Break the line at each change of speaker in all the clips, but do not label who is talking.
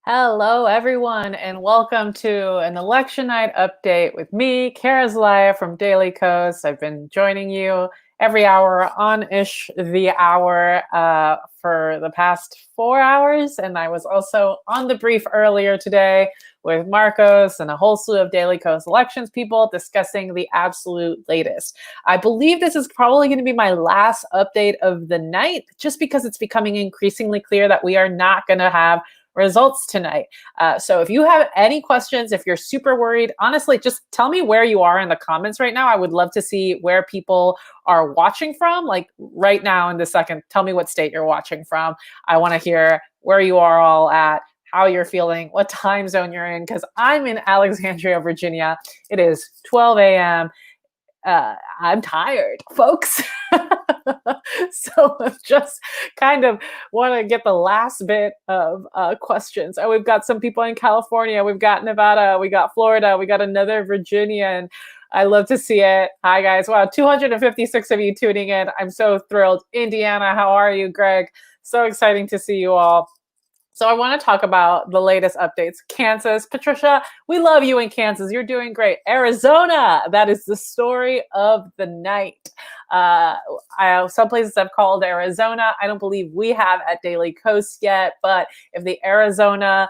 Hello, everyone, and welcome to an election night update with me, Kara Zelaya from Daily Kos. I've been joining you every hour on ish the hour for the past 4 hours. And I was also on the brief earlier today with Marcos and a whole slew of Daily Kos elections people discussing the absolute latest. I believe this is probably going to be my last update of the night, just because it's becoming increasingly clear that we are not going to have results tonight. So if you have any questions, if you're super worried, honestly, just tell me where you are in the comments right now. I would love to see where people are watching from. Like right now in this second, tell me what state you're watching from. I want to hear where you are all at, how you're feeling, what time zone you're in, because I'm in Alexandria, Virginia. It is 12 a.m. I'm tired, folks. So I just kind of want to get the last bit of questions. Oh, we've got some people in California. We've got Nevada. We got Florida. We got another Virginia. And I love to see it. Hi, guys. Wow, 256 of you tuning in. I'm so thrilled. Indiana, how are you, Greg? So exciting to see you all. So I want to talk about the latest updates. Kansas, Patricia, we love you in Kansas. You're doing great. Arizona, that is the story of the night. Some places have called Arizona. I don't believe we have at Daily Kos yet, but if the Arizona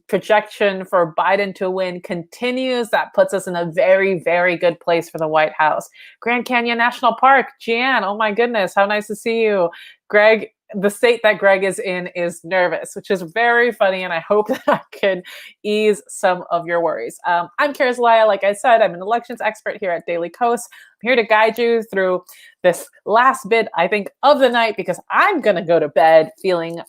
projection for Biden to win continues, that puts us in a very, very good place for the White House. Grand Canyon National Park, Jan, oh my goodness, how nice to see you. Greg, the state that Greg is in is nervous, which is very funny, and I hope that I can ease some of your worries. I'm Kara Zelaya. Like I said, I'm an elections expert here at Daily Kos. I'm here to guide you through this last bit, I think, of the night, because I'm going to go to bed feeling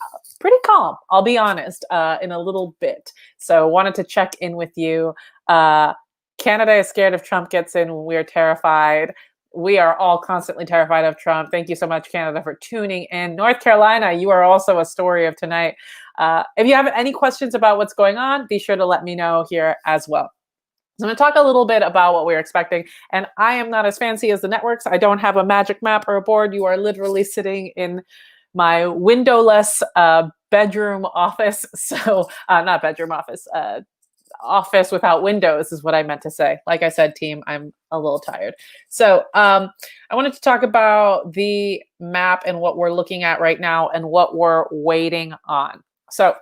pretty calm, I'll be honest, in a little bit. So wanted to check in with you. Canada is scared if Trump gets in. We are terrified. We are all constantly terrified of Trump. Thank you so much, Canada, for tuning in. North Carolina, you are also a story of tonight. If you have any questions about what's going on, be sure to let me know here as well. So I'm going to talk a little bit about what we're expecting. And I am not as fancy as the networks. I don't have a magic map or a board. You are literally sitting in my windowless bedroom office. So not bedroom office, office without windows is what I meant to say. Like I said, team, I'm a little tired. So I wanted to talk about the map and what we're looking at right now and what we're waiting on. So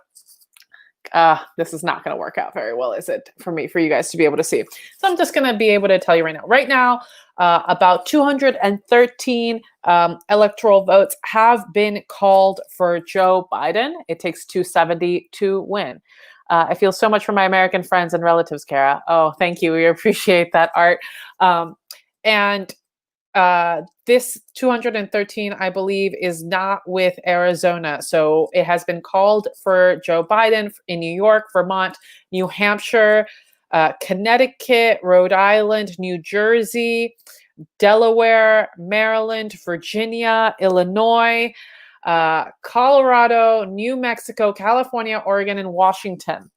this is not going to work out very well, is it, for you guys to be able to see? So I'm just going to be able to tell you right now. Right now, about 213 electoral votes have been called for Joe Biden. It takes 270 to win. I feel so much for my American friends and relatives, Kara. Oh, thank you. We appreciate that, Art. This 213, I believe, is not with Arizona. So it has been called for Joe Biden in New York, Vermont, New Hampshire, Connecticut, Rhode Island, New Jersey, Delaware, Maryland, Virginia, Illinois, Colorado, New Mexico, California, Oregon, and Washington.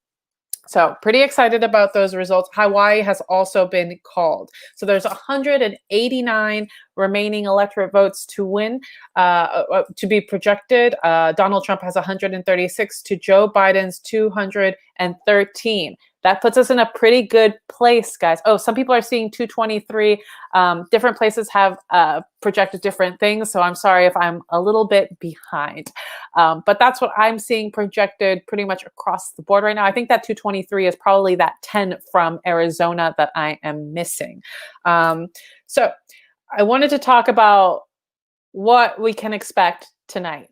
So pretty excited about those results. Hawaii has also been called. So there's 189 remaining electorate votes to win, to be projected. Donald Trump has 136 to Joe Biden's 213. That puts us in a pretty good place, guys. Oh, some people are seeing 223. Different places have projected different things, so I'm sorry if I'm a little bit behind. But that's what I'm seeing projected pretty much across the board right now. I think that 223 is probably that 10 from Arizona that I am missing. So I wanted to talk about what we can expect tonight.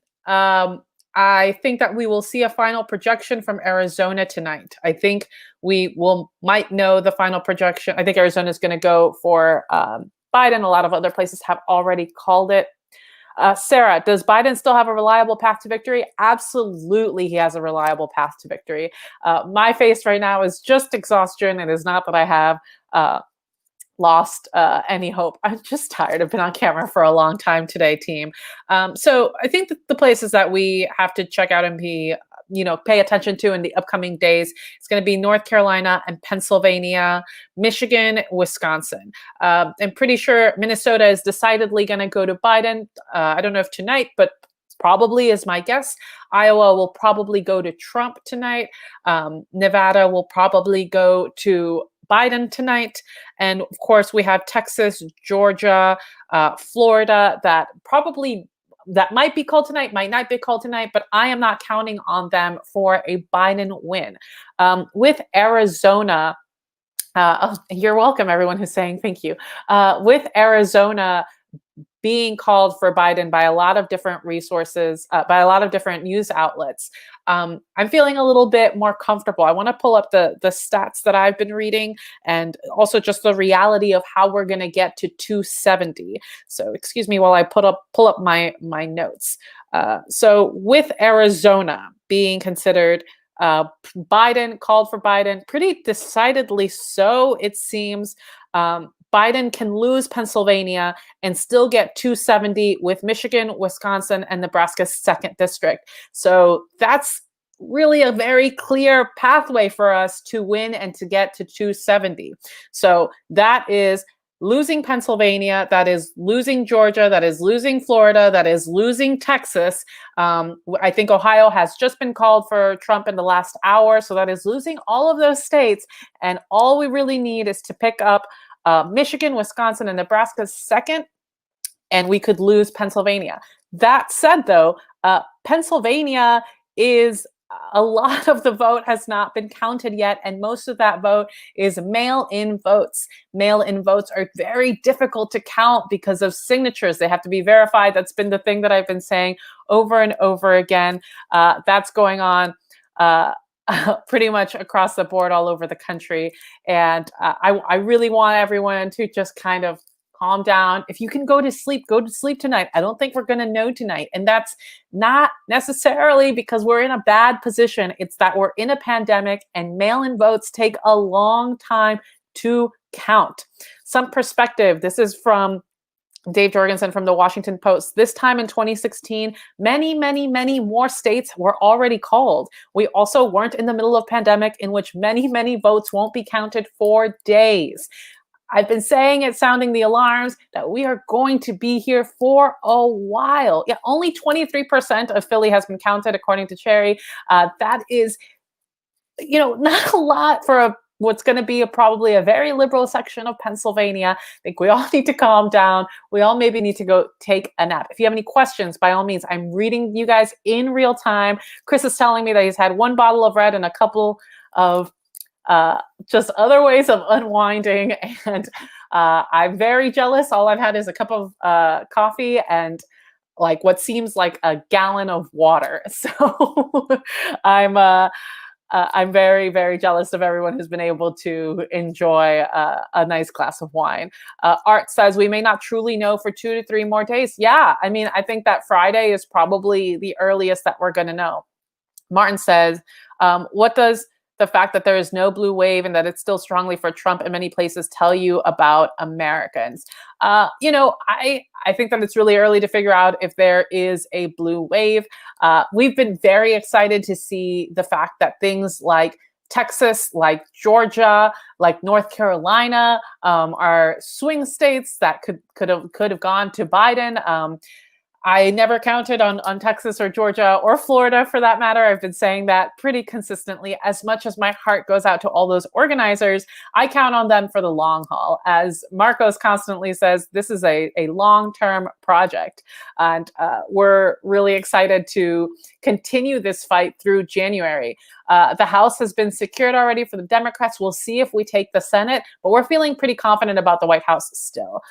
I think that we will see a final projection from Arizona tonight. I think we might know the final projection. I think Arizona is going to go for Biden. A lot of other places have already called it. Sarah, does Biden still have a reliable path to victory? Absolutely, he has a reliable path to victory. My face right now is just exhaustion. It is not that I have lost any hope. I'm just tired. I've been on camera for a long time today, team. So I think that the places that we have to check out and be, pay attention to in the upcoming days, it's going to be North Carolina and Pennsylvania, Michigan, Wisconsin. I'm pretty sure Minnesota is decidedly going to go to Biden. I don't know if tonight, but probably is my guess. Iowa will probably go to Trump tonight. Nevada will probably go to Biden tonight. And of course, we have Texas, Georgia, Florida that might be called tonight, might not be called tonight, but I am not counting on them for a Biden win. With Arizona, you're welcome, everyone who's saying thank you. With Arizona being called for Biden by a lot of different resources, by a lot of different news outlets, I'm feeling a little bit more comfortable. I want to pull up the stats that I've been reading, and also just the reality of how we're going to get to 270. So excuse me while I pull up my notes. So with Arizona being considered, Biden called for Biden pretty decidedly so, it seems. Biden can lose Pennsylvania and still get 270 with Michigan, Wisconsin, and Nebraska's 2nd district. So that's really a very clear pathway for us to win and to get to 270. So that is losing Pennsylvania, that is losing Georgia, that is losing Florida, that is losing Texas. I think Ohio has just been called for Trump in the last hour. So that is losing all of those states. And all we really need is to pick up Michigan, Wisconsin, and Nebraska's 2nd, and we could lose Pennsylvania. That said, though, Pennsylvania is a lot of the vote has not been counted yet, and most of that vote is mail-in votes. Mail-in votes are very difficult to count because of signatures. They have to be verified. That's been the thing that I've been saying over and over again. That's going on pretty much across the board all over the country. And I really want everyone to just kind of calm down. If you can go to sleep tonight. I don't think we're going to know tonight. And that's not necessarily because we're in a bad position. It's that we're in a pandemic and mail-in votes take a long time to count. Some perspective. This is from Dave Jorgensen from the Washington Post. This time in 2016, many more states were already called. We also weren't in the middle of pandemic in which many votes won't be counted for days. I've been saying it, sounding the alarms, that we are going to be here for a while. Yeah, only 23% of Philly has been counted, according to Cherry. That is, not a lot for what's going to be probably a very liberal section of Pennsylvania. I think we all need to calm down. We all maybe need to go take a nap. If you have any questions, by all means, I'm reading you guys in real time. Chris is telling me that he's had 1 bottle of red and a couple of just other ways of unwinding. And I'm very jealous. All I've had is a cup of coffee and like what seems like a gallon of water. So I'm very jealous of everyone who's been able to enjoy a nice glass of wine. Art says we may not truly know for 2 to 3 more days. Yeah, I mean, I think that Friday is probably the earliest that we're going to know. Martin says, what does the fact that there is no blue wave and that it's still strongly for Trump in many places tell you about Americans? I think that it's really early to figure out if there is a blue wave. We've been very excited to see the fact that things like Texas, like Georgia, like North Carolina are swing states that could have gone to Biden. I never counted on Texas or Georgia or Florida for that matter. I've been saying that pretty consistently. As much as my heart goes out to all those organizers, I count on them for the long haul. As Marcos constantly says, this is a long-term project. And we're really excited to continue this fight through January. The House has been secured already for the Democrats. We'll see if we take the Senate, but we're feeling pretty confident about the White House still.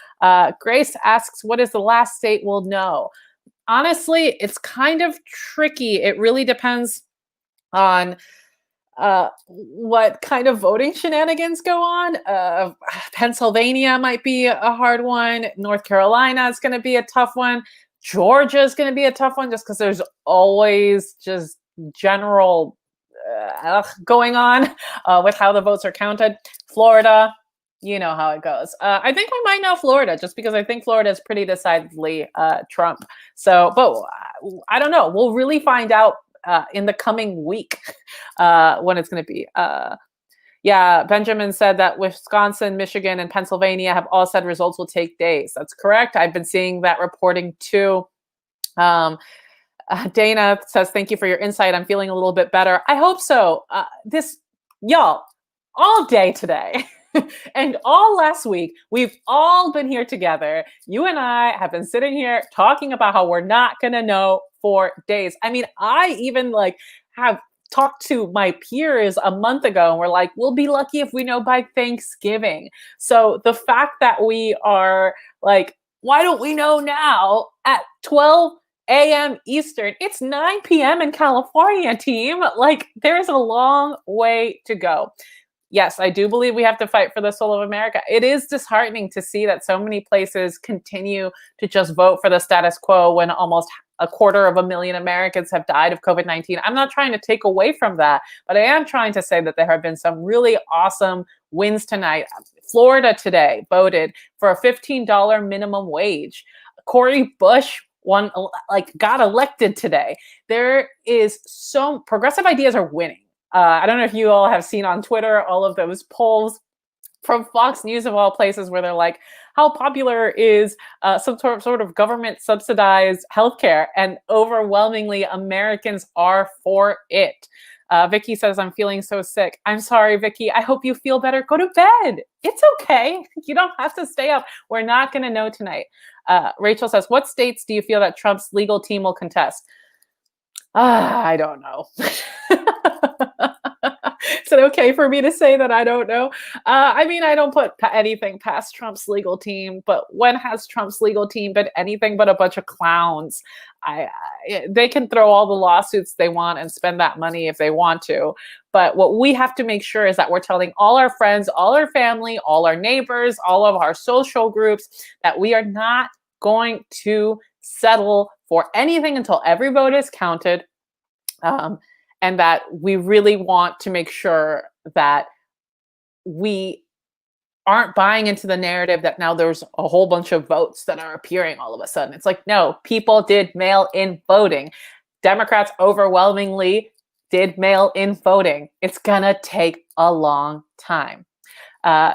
Grace asks, what is the last state we'll know? Honestly, it's kind of tricky. It really depends on what kind of voting shenanigans go on. Pennsylvania might be a hard one. North Carolina is going to be a tough one. Georgia is going to be a tough one just because there's always just general going on with how the votes are counted. Florida, you know how it goes. I think we might know Florida just because I think Florida is pretty decidedly Trump. So, but I don't know. We'll really find out in the coming week when it's going to be. Yeah, Benjamin said that Wisconsin, Michigan, and Pennsylvania have all said results will take days. That's correct. I've been seeing that reporting too. Dana says, thank you for your insight. I'm feeling a little bit better. I hope so. Y'all, all day today and all last week, we've all been here together. You and I have been sitting here talking about how we're not going to know for days. I mean, I even have talked to my peers a month ago and we're like, we'll be lucky if we know by Thanksgiving. So the fact that we are like, why don't we know now at 12 a.m. Eastern? It's 9 p.m. in California, team. Like, there's a long way to go. Yes, I do believe we have to fight for the soul of America. It is disheartening to see that so many places continue to just vote for the status quo when almost 250,000 Americans have died of COVID-19. I'm not trying to take away from that, but I am trying to say that there have been some really awesome wins tonight. Florida today voted for a $15 minimum wage. Cory Bush got elected today. There is progressive ideas are winning. I don't know if you all have seen on Twitter all of those polls from Fox News of all places where they're like, how popular is some sort of government subsidized healthcare? And overwhelmingly, Americans are for it. Vicky says, I'm feeling so sick. I'm sorry, Vicky. I hope you feel better. Go to bed. It's okay. You don't have to stay up. We're not going to know tonight. Rachel says, what states do you feel that Trump's legal team will contest? I don't know. Is it okay for me to say that I don't know? I mean, I don't put anything past Trump's legal team, but when has Trump's legal team been anything but a bunch of clowns? They can throw all the lawsuits they want and spend that money if they want to. But what we have to make sure is that we're telling all our friends, all our family, all our neighbors, all of our social groups that we are not going to settle for anything until every vote is counted. And that we really want to make sure that we aren't buying into the narrative that now there's a whole bunch of votes that are appearing all of a sudden. It's like, no, people did mail-in voting. Democrats overwhelmingly did mail-in voting. It's gonna take a long time.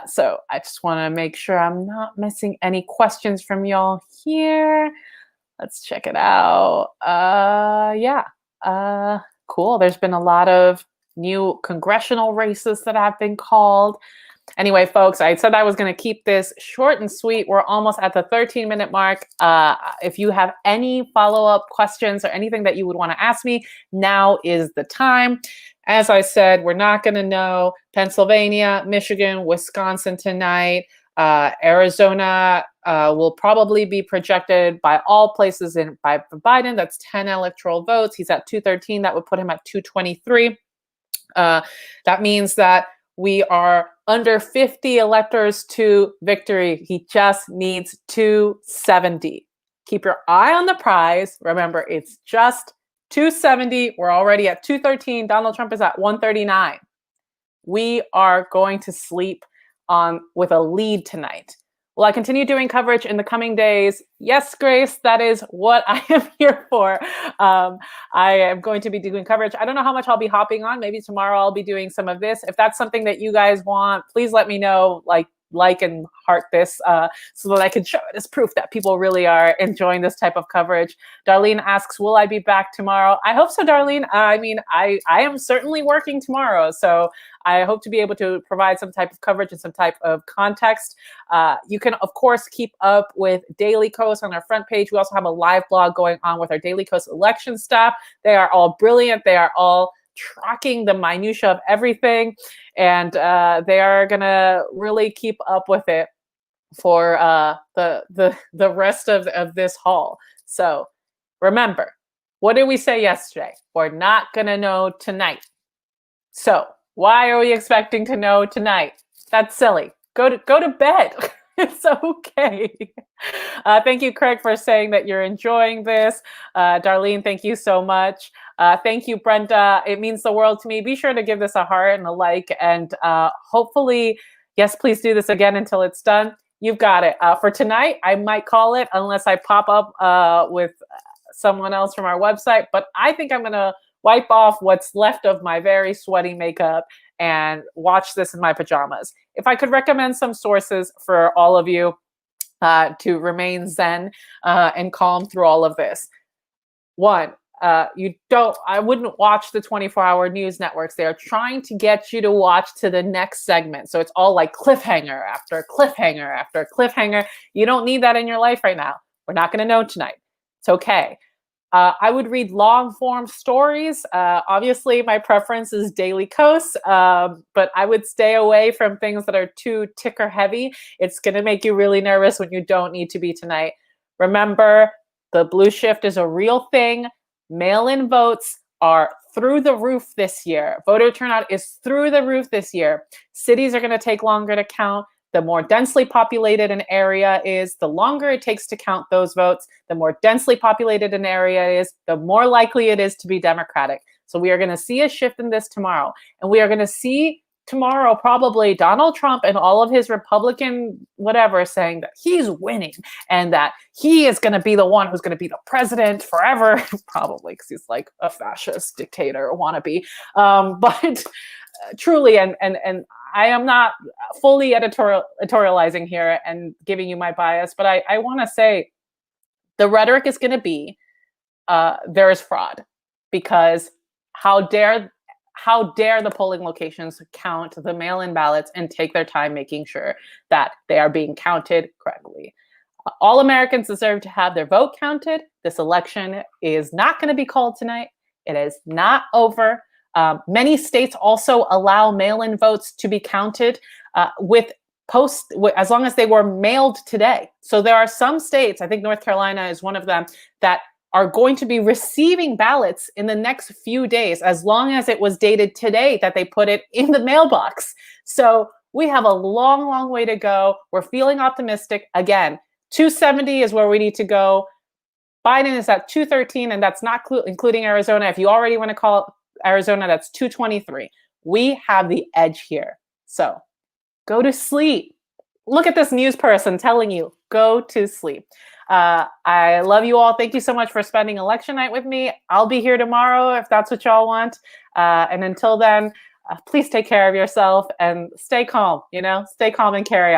So I just want to make sure I'm not missing any questions from y'all here. Let's check it out. Cool. There's been a lot of new congressional races that have been called. Anyway, folks, I said I was going to keep this short and sweet. We're almost at the 13-minute mark. If you have any follow-up questions or anything that you would want to ask me, now is the time. As I said, we're not going to know Pennsylvania, Michigan, Wisconsin tonight. Arizona will probably be projected by all places by Biden. That's 10 electoral votes. He's at 213. That would put him at 223. That means that we are under 50 electors to victory. He just needs 270. Keep your eye on the prize. Remember, it's just 270. We're already at 213. Donald Trump is at 139. We are going to sleep with a lead tonight. Will I continue doing coverage in the coming days? Yes, Grace, that is what I am here for. I am going to be doing coverage. I don't know how much I'll be hopping on. Maybe tomorrow I'll be doing some of this. If that's something that you guys want, please let me know. Like and heart this so that I can show it as proof that people really are enjoying this type of coverage. Darlene asks, will I be back tomorrow? I hope so, Darlene. I mean, I am certainly working tomorrow, so I hope to be able to provide some type of coverage and some type of context. You can, of course, keep up with Daily Kos on our front page. We also have a live blog going on with our Daily Kos election staff. They are all brilliant. They are all tracking the minutia of everything, and they are gonna really keep up with it for the rest of this haul. So remember, what did we say yesterday? We're not gonna know tonight. So why are we expecting to know tonight? That's silly. Go to bed. It's okay. Thank you, Craig, for saying that you're enjoying this. Darlene, thank you so much. Thank you, Brenda. It means the world to me. Be sure to give this a heart and a like. And hopefully, yes, please do this again until it's done. You've got it. For tonight, I might call it unless I pop up with someone else from our website. But I think I'm going to wipe off what's left of my very sweaty makeup and watch this in my pajamas. If I could recommend some sources for all of you to remain zen and calm through all of this. One, I wouldn't watch the 24-hour news networks. They are trying to get you to watch to the next segment. So it's all like cliffhanger after cliffhanger after cliffhanger. You don't need that in your life right now. We're not going to know tonight. It's okay. I would read long form stories. Obviously, my preference is Daily Kos, but I would stay away from things that are too ticker heavy. It's going to make you really nervous when you don't need to be tonight. Remember, the blue shift is a real thing. Mail-in votes are through the roof this year. Voter turnout is through the roof this year. Cities are going to take longer to count. The more densely populated an area is, the longer it takes to count those votes. The more densely populated an area is, the more likely it is to be Democratic. So we are going to see a shift in this tomorrow. And we are going to see tomorrow probably Donald Trump and all of his Republican whatever saying that he's winning and that he is going to be the one who's going to be the president forever, probably because he's like a fascist dictator wannabe. But truly, and I am not fully editorializing here and giving you my bias, but I want to say the rhetoric is going to be there is fraud, because how dare the polling locations count the mail-in ballots and take their time making sure that they are being counted correctly. All Americans deserve to have their vote counted. This election is not going to be called tonight. It is not over. Many states also allow mail-in votes to be counted as long as they were mailed today. So there are some states, I think North Carolina is one of them, that are going to be receiving ballots in the next few days, as long as it was dated today that they put it in the mailbox. So we have a long, long way to go. We're feeling optimistic. Again, 270 is where we need to go. Biden is at 213, and that's not including Arizona. If you already want to call Arizona, that's 223. We have the edge here. So go to sleep. Look at this news person telling you, go to sleep. I love you all. Thank you so much for spending election night with me. I'll be here tomorrow if that's what y'all want. And until then, please take care of yourself and stay calm, stay calm and carry on.